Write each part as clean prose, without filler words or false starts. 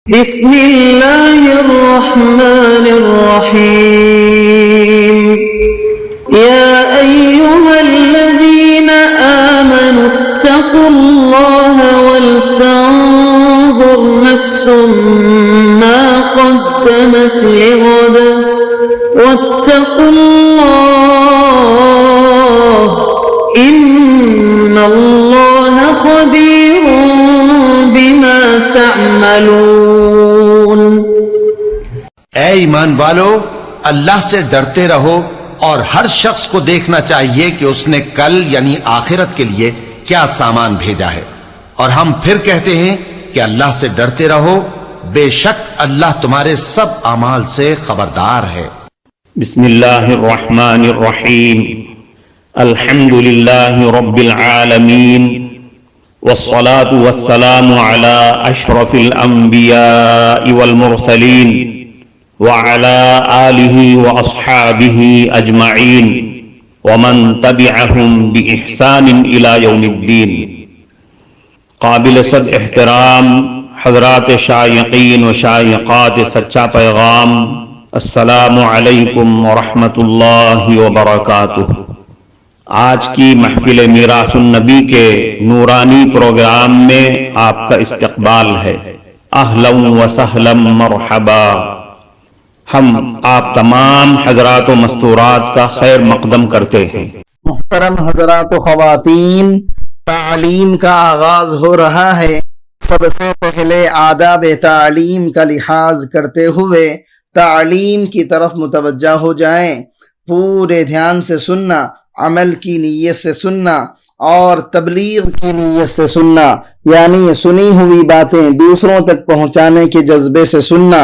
بسم اللہ الرحمن الرحیم یا ایہا الذین آمنوا اتقوا اللہ ولتنظر نفس ما قدمت لغد واتقوا اللہ ان اللہ خبیر بما تعملون۔ اے ایمان والو، اللہ سے ڈرتے رہو اور ہر شخص کو دیکھنا چاہیے کہ اس نے کل یعنی آخرت کے لیے کیا سامان بھیجا ہے، اور ہم پھر کہتے ہیں کہ اللہ سے ڈرتے رہو، بے شک اللہ تمہارے سب اعمال سے خبردار ہے۔ بسم اللہ الرحمن الرحیم، الحمد للہ رب العالمین، والصلاة والسلام على اشرف الانبیاء والمرسلین وعلى آلہ واصحابہ اجمعین ومن تبعہم بإحسان الى یوم الدین۔ قابل صد احترام حضرات شائقین و شائقات سچا پیغام، السلام علیکم ورحمۃ اللہ وبرکاتہ۔ آج کی محفل میراث النبی کے نورانی پروگرام میں آپ کا استقبال ہے۔ اہلا و سہلا مرحبا۔ ہم آپ تمام حضرات و مستورات کا خیر مقدم کرتے ہیں۔ محترم حضرات و خواتین، تعلیم کا آغاز ہو رہا ہے۔ سب سے پہلے آداب تعلیم کا لحاظ کرتے ہوئے تعلیم کی طرف متوجہ ہو جائیں۔ پورے دھیان سے سننا، عمل کی نیت سے سننا اور تبلیغ کی نیت سے سننا، یعنی سنی ہوئی باتیں دوسروں تک پہنچانے کے جذبے سے سننا۔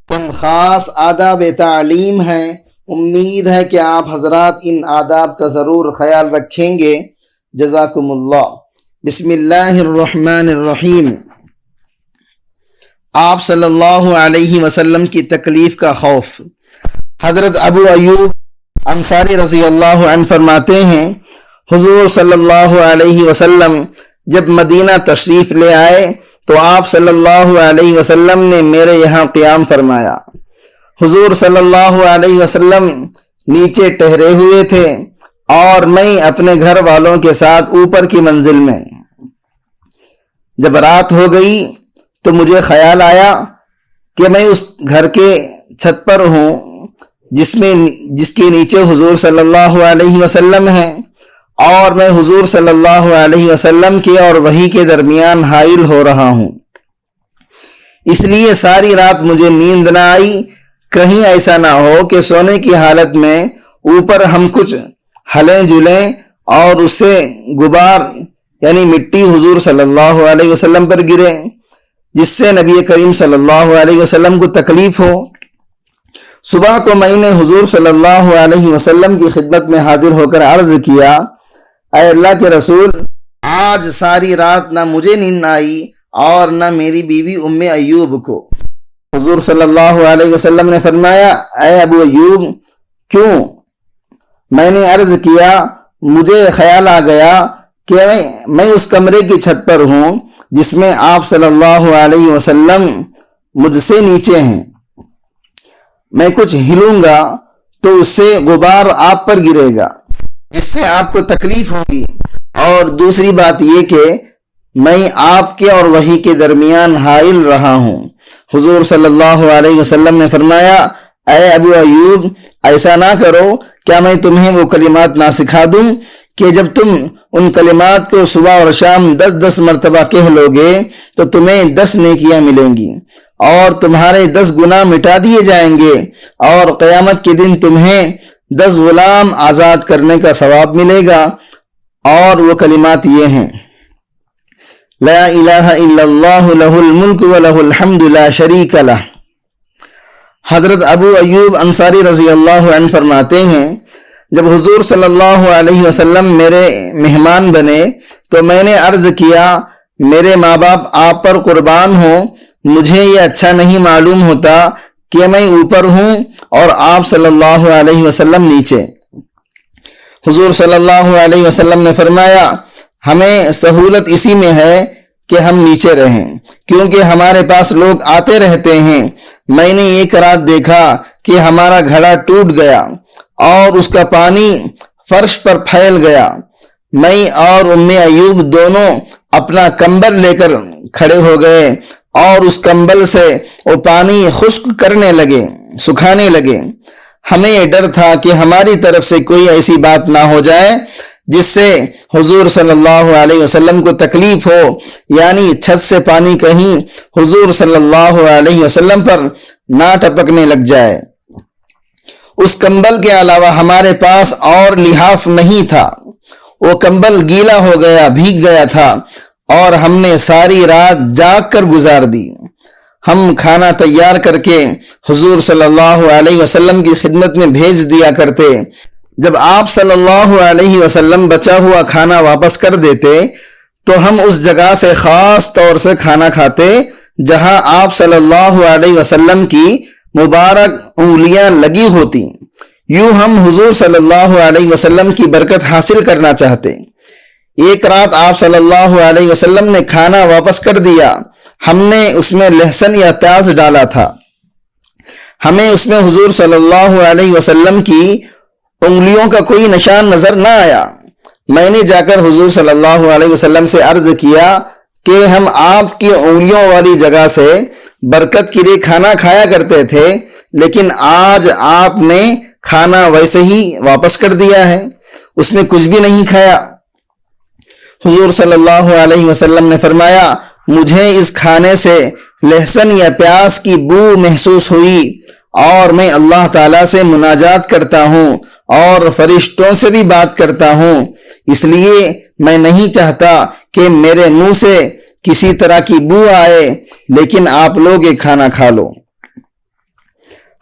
چند خاص آداب تعلیم ہیں، امید ہے کہ آپ حضرات ان آداب کا ضرور خیال رکھیں گے۔ جزاکم اللہ۔ بسم اللہ الرحمن الرحیم۔ آپ صلی اللہ علیہ وسلم کی تکلیف کا خوف۔ حضرت ابو ایوب انصاری رضی اللہ عنہ فرماتے ہیں، حضور صلی اللہ علیہ وسلم جب مدینہ تشریف لے آئے تو آپ صلی اللہ علیہ وسلم نے میرے یہاں قیام فرمایا۔ حضور صلی اللہ علیہ وسلم نیچے ٹہرے ہوئے تھے اور میں اپنے گھر والوں کے ساتھ اوپر کی منزل میں۔ جب رات ہو گئی تو مجھے خیال آیا کہ میں اس گھر کے چھت پر ہوں جس کے نیچے حضور صلی اللہ علیہ وسلم ہیں، اور میں حضور صلی اللہ علیہ وسلم کے اور وحی کے درمیان حائل ہو رہا ہوں۔ اس لیے ساری رات مجھے نیند نہ آئی، کہیں ایسا نہ ہو کہ سونے کی حالت میں اوپر ہم کچھ ہلیں جلیں اور اس سے غبار یعنی مٹی حضور صلی اللہ علیہ وسلم پر گرے، جس سے نبی کریم صلی اللہ علیہ وسلم کو تکلیف ہو۔ صبح کو میں نے حضور صلی اللہ علیہ وسلم کی خدمت میں حاضر ہو کر عرض کیا، اے اللہ کے رسول، آج ساری رات نہ مجھے نیند آئی اور نہ میری بیوی ام ایوب کو۔ حضور صلی اللہ علیہ وسلم نے فرمایا، اے ابو ایوب، کیوں؟ میں نے عرض کیا، مجھے خیال آ گیا کہ میں اس کمرے کی چھت پر ہوں جس میں آپ صلی اللہ علیہ وسلم مجھ سے نیچے ہیں، میں کچھ ہلوں گا تو اس سے غبار آپ پر گرے گا جس سے آپ کو تکلیف ہوگی، اور دوسری بات یہ کہ میں آپ کے اور وحی کے درمیان حائل رہا ہوں۔ حضور صلی اللہ علیہ وسلم نے فرمایا، اے ابو ایوب، ایسا نہ کرو، کیا میں تمہیں وہ کلمات نہ سکھا دوں کہ جب تم ان کلمات کو صبح اور شام 10 مرتبہ کہہ لو گے تو تمہیں 10 نیکیاں ملیں گی اور تمہارے 10 گناہ مٹا دیے جائیں گے، اور قیامت کے دن تمہیں 10 غلام آزاد کرنے کا ثواب ملے گا۔ اور وہ کلمات یہ ہیں، لا الہ الا اللہ لہ الملک ولہ الحمد لا شریک لہ۔ حضرت ابو ایوب انصاری رضی اللہ عنہ فرماتے ہیں، جب حضور صلی اللہ علیہ وسلم میرے مہمان بنے تو میں نے عرض کیا، میرے ماں باپ آپ پر قربان ہوں، مجھے یہ اچھا نہیں معلوم ہوتا کہ میں اوپر ہوں اور آپ صلی اللہ علیہ وسلم نیچے۔ حضور صلی اللہ علیہ وسلم نے فرمایا، ہمیں سہولت اسی میں ہے کہ ہم نیچے رہیں، کیونکہ ہمارے پاس لوگ آتے رہتے ہیں۔ میں نے ایک رات دیکھا کہ ہمارا گھڑا ٹوٹ گیا اور اس کا پانی فرش پر پھیل گیا۔ میں اور ام ایوب دونوں اپنا کمبل لے کر کھڑے ہو گئے اور اس کمبل سے وہ پانی خشک کرنے لگے، سکھانے لگے۔ ہمیں ڈر تھا کہ ہماری طرف سے کوئی ایسی بات نہ ہو جائے جس سے حضور صلی اللہ علیہ وسلم کو تکلیف ہو، یعنی چھت سے پانی کہیں حضور صلی اللہ علیہ وسلم پر نہ ٹپکنے لگ جائے۔ اس کمبل کے علاوہ ہمارے پاس اور لحاف نہیں تھا۔ وہ کمبل گیلا ہو گیا، بھیگ گیا تھا اور ہم نے ساری رات جاگ کر گزار دی۔ ہم کھانا تیار کر کے حضور صلی اللہ علیہ وسلم کی خدمت میں بھیج دیا کرتے۔ جب آپ صلی اللہ علیہ وسلم بچا ہوا کھانا واپس کر دیتے تو ہم اس جگہ سے خاص طور سے کھانا کھاتے جہاں آپ صلی اللہ علیہ وسلم کی مبارک انگلیاں لگی ہوتی۔ یوں ہم حضور صلی اللہ علیہ وسلم کی برکت حاصل کرنا چاہتے۔ ایک رات آپ صلی اللہ علیہ وسلم نے کھانا واپس کر دیا۔ ہم نے اس میں لہسن یا پیاز ڈالا تھا۔ ہمیں اس میں حضور صلی اللہ علیہ وسلم کی انگلیوں کا کوئی نشان نظر نہ آیا۔ میں نے جا کر حضور صلی اللہ علیہ وسلم سے عرض کیا کہ ہم آپ کی انگلیوں والی جگہ سے برکت کے لیے کھانا کھایا کرتے تھے، لیکن آج آپ نے کھانا ویسے ہی واپس کر دیا ہے، اس میں کچھ بھی نہیں کھایا۔ حضور صلی اللہ علیہ وسلم نے فرمایا، مجھے اس کھانے سے لہسن یا پیاز کی بو محسوس ہوئی اور میں اللہ تعالیٰ سے مناجات کرتا ہوں اور فرشتوں سے بھی بات کرتا ہوں، اس لیے میں نہیں چاہتا کہ میرے منہ سے کسی طرح کی بو آئے، لیکن آپ لوگ یہ کھانا کھا لو۔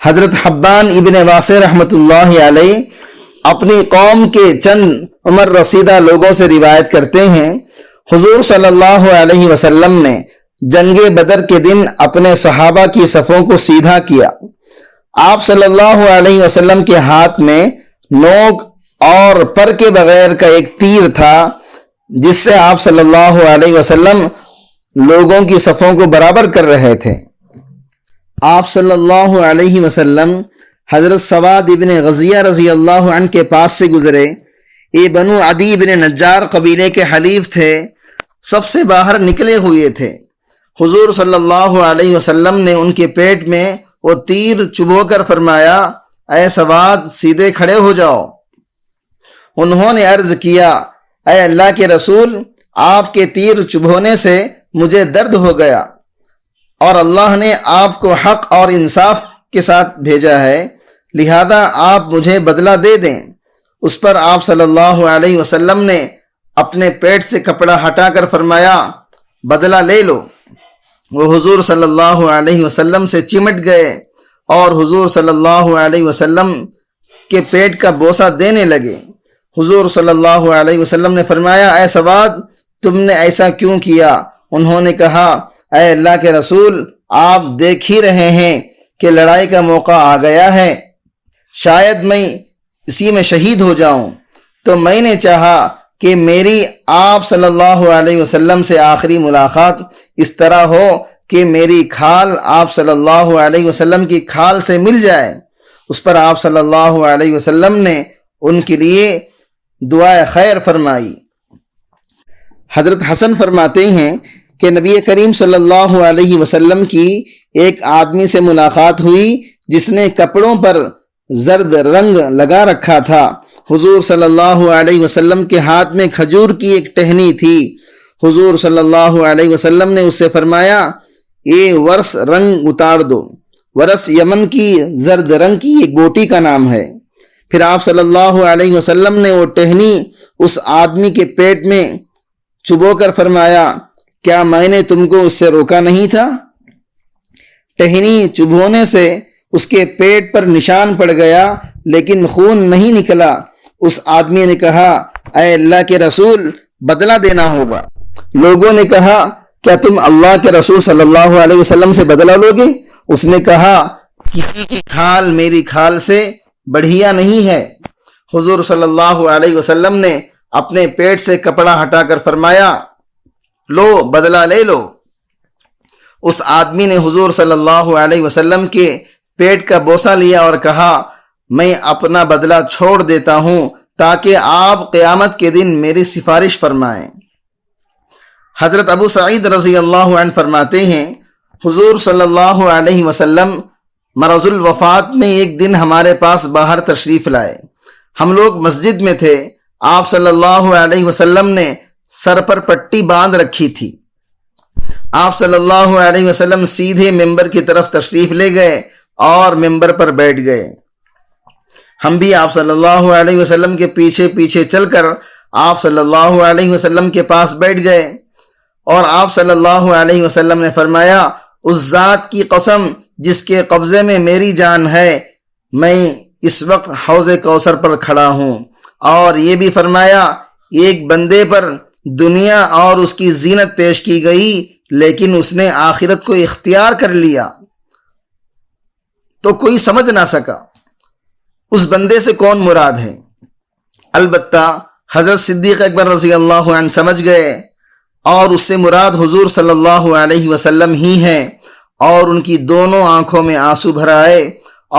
حضرت حبان ابن واسع رحمۃ اللہ علیہ اپنی قوم کے چند عمر رسیدہ لوگوں سے روایت کرتے ہیں، حضور صلی اللہ علیہ وسلم نے جنگ بدر کے دن اپنے صحابہ کی صفوں کو سیدھا کیا۔ آپ صلی اللہ علیہ وسلم کے ہاتھ میں نوک اور پر کے بغیر کا ایک تیر تھا، جس سے آپ صلی اللہ علیہ وسلم لوگوں کی صفوں کو برابر کر رہے تھے۔ آپ صلی اللہ علیہ وسلم حضرت سواد ابن غزیہ رضی اللہ عنہ کے پاس سے گزرے۔ یہ بنو عدی بن نجار قبیلے کے حلیف تھے، سب سے باہر نکلے ہوئے تھے۔ حضور صلی اللہ علیہ وسلم نے ان کے پیٹ میں وہ تیر چبھو کر فرمایا، اے سواد سیدھے کھڑے ہو جاؤ۔ انہوں نے عرض کیا، اے اللہ کے رسول، آپ کے تیر چبھونے سے مجھے درد ہو گیا اور اللہ نے آپ کو حق اور انصاف کے ساتھ بھیجا ہے، لہذا آپ مجھے بدلہ دے دیں۔ اس پر آپ صلی اللہ علیہ وسلم نے اپنے پیٹ سے کپڑا ہٹا کر فرمایا، بدلہ لے لو۔ وہ حضور صلی اللہ علیہ وسلم سے چمٹ گئے اور حضور صلی اللہ علیہ وسلم کے پیٹ کا بوسہ دینے لگے۔ حضور صلی اللہ علیہ وسلم نے فرمایا، اے سواد، تم نے ایسا کیوں کیا؟ انہوں نے کہا، اے اللہ کے رسول، آپ دیکھ ہی رہے ہیں کہ لڑائی کا موقع آ گیا ہے، شاید میں اسی میں شہید ہو جاؤں، تو میں نے چاہا کہ میری آپ صلی اللہ علیہ وسلم سے آخری ملاقات اس طرح ہو کہ میری کھال آپ صلی اللہ علیہ وسلم کی کھال سے مل جائے۔ اس پر آپ صلی اللہ علیہ وسلم نے ان کے لیے دعائے خیر فرمائی۔ حضرت حسن فرماتے ہیں کہ نبی کریم صلی اللہ علیہ وسلم کی ایک آدمی سے ملاقات ہوئی جس نے کپڑوں پر زرد رنگ لگا رکھا تھا۔ حضور صلی اللہ علیہ وسلم کے ہاتھ میں کھجور کی ایک ٹہنی تھی۔ حضور صلی اللہ علیہ وسلم نے اس سے فرمایا، یہ ورس رنگ اتار دو۔ ورس یمن کی زرد رنگ کی ایک بوٹی کا نام ہے۔ پھر آپ صلی اللہ علیہ وسلم نے وہ ٹہنی اس آدمی کے پیٹ میں چبو کر فرمایا، کیا میں نے تم کو اس سے روکا نہیں تھا؟ ٹہنی چبھونے سے اس کے پیٹ پر نشان پڑ گیا لیکن خون نہیں نکلا۔ اس آدمی نے کہا، اے اللہ کے رسول، بدلہ دینا ہوگا۔ لوگوں نے کہا، کیا تم اللہ کے رسول صلی اللہ علیہ وسلم سے بدلہ لوگے؟ اس نے کہا، کسی کی کھال میری کھال سے بڑھیا نہیں ہے۔ حضور صلی اللہ علیہ وسلم نے اپنے پیٹ سے کپڑا ہٹا کر فرمایا، لو بدلہ لے لو۔ اس آدمی نے حضور صلی اللہ علیہ وسلم کے پیٹ کا بوسہ لیا اور کہا میں اپنا بدلہ چھوڑ دیتا ہوں تاکہ آپ قیامت کے دن میری سفارش فرمائیں۔ حضرت ابو سعید رضی اللہ عنہ فرماتے ہیں حضور صلی اللہ علیہ وسلم مرض الوفات میں ایک دن ہمارے پاس باہر تشریف لائے۔ ہم لوگ مسجد میں تھے۔ آپ صلی اللہ علیہ وسلم نے سر پر پٹی باندھ رکھی تھی۔ آپ صلی اللہ علیہ وسلم سیدھے ممبر کی طرف تشریف لے گئے اور ممبر پر بیٹھ گئے۔ ہم بھی آپ صلی اللہ علیہ وسلم کے پیچھے پیچھے چل کر آپ صلی اللہ علیہ وسلم کے پاس بیٹھ گئے اور آپ صلی اللہ علیہ وسلم نے فرمایا اس ذات کی قسم جس کے قبضے میں میری جان ہے، میں اس وقت حوض کوثر پر کھڑا ہوں۔ اور یہ بھی فرمایا ایک بندے پر دنیا اور اس کی زینت پیش کی گئی لیکن اس نے آخرت کو اختیار کر لیا تو کوئی سمجھ نہ سکا اس بندے سے کون مراد ہے۔ البتہ حضرت صدیق اکبر رضی اللہ عنہ سمجھ گئے اور اس سے مراد حضور صلی اللہ علیہ وسلم ہی ہیں، اور ان کی دونوں آنکھوں میں آنسو بھر آئے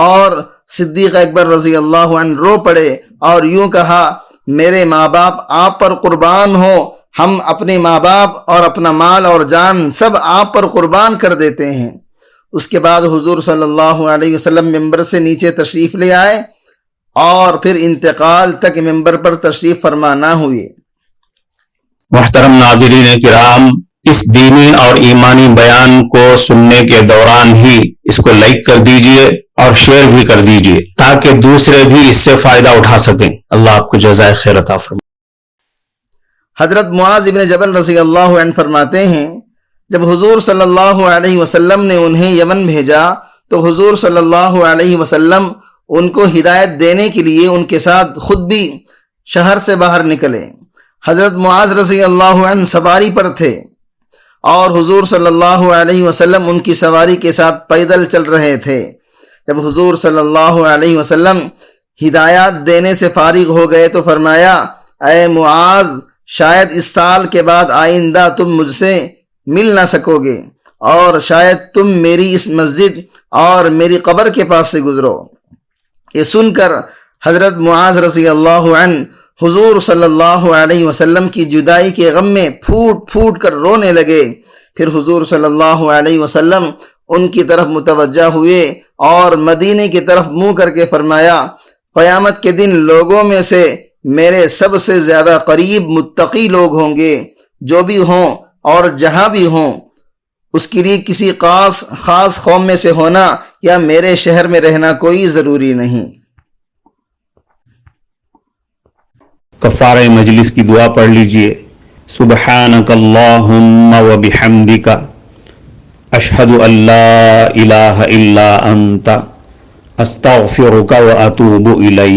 اور صدیق اکبر رضی اللہ عنہ رو پڑے اور یوں کہا میرے ماں باپ آپ پر قربان ہو، ہم اپنے ماں باپ اور اپنا مال اور جان سب آپ پر قربان کر دیتے ہیں۔ اس کے بعد حضور صلی اللہ علیہ وسلم ممبر سے نیچے تشریف لے آئے اور پھر انتقال تک ممبر پر تشریف فرما نہ ہوئے۔ محترم ناظرین کرام، اس دینی اور ایمانی بیان کو سننے کے دوران ہی اس کو لائک کر دیجئے اور شیئر بھی کر دیجئے تاکہ دوسرے بھی اس سے فائدہ اٹھا سکیں۔ اللہ آپ کو جزائے خیر عطا فرمائے۔ حضرت معاذ بن جبل رضی اللہ عنہ فرماتے ہیں جب حضور صلی اللہ علیہ وسلم نے انہیں یمن بھیجا تو حضور صلی اللہ علیہ وسلم ان کو ہدایت دینے کے لیے ان کے ساتھ خود بھی شہر سے باہر نکلے۔ حضرت معاذ رضی اللہ عنہ سواری پر تھے اور حضور صلی اللہ علیہ وسلم ان کی سواری کے ساتھ پیدل چل رہے تھے۔ جب حضور صلی اللہ علیہ وسلم ہدایات دینے سے فارغ ہو گئے تو فرمایا اے معاذ شاید اس سال کے بعد آئندہ تم مجھ سے مل نہ سکو گے اور شاید تم میری اس مسجد اور میری قبر کے پاس سے گزرو۔ یہ سن کر حضرت معاذ رضی اللہ عنہ حضور صلی اللہ علیہ وسلم کی جدائی کے غم میں پھوٹ پھوٹ کر رونے لگے۔ پھر حضور صلی اللہ علیہ وسلم ان کی طرف متوجہ ہوئے اور مدینے کی طرف منہ کر کے فرمایا قیامت کے دن لوگوں میں سے میرے سب سے زیادہ قریب متقی لوگ ہوں گے، جو بھی ہوں اور جہاں بھی ہوں، اس کے لیے کسی خاص قوم میں سے ہونا یا میرے شہر میں رہنا کوئی ضروری نہیں۔ کفارہ مجلس کی دعا پڑھ لیجئے۔ سبحانک اللہم و بحمدک اشہد ان لا الہ الا انت استغفرک و اتوب الیک۔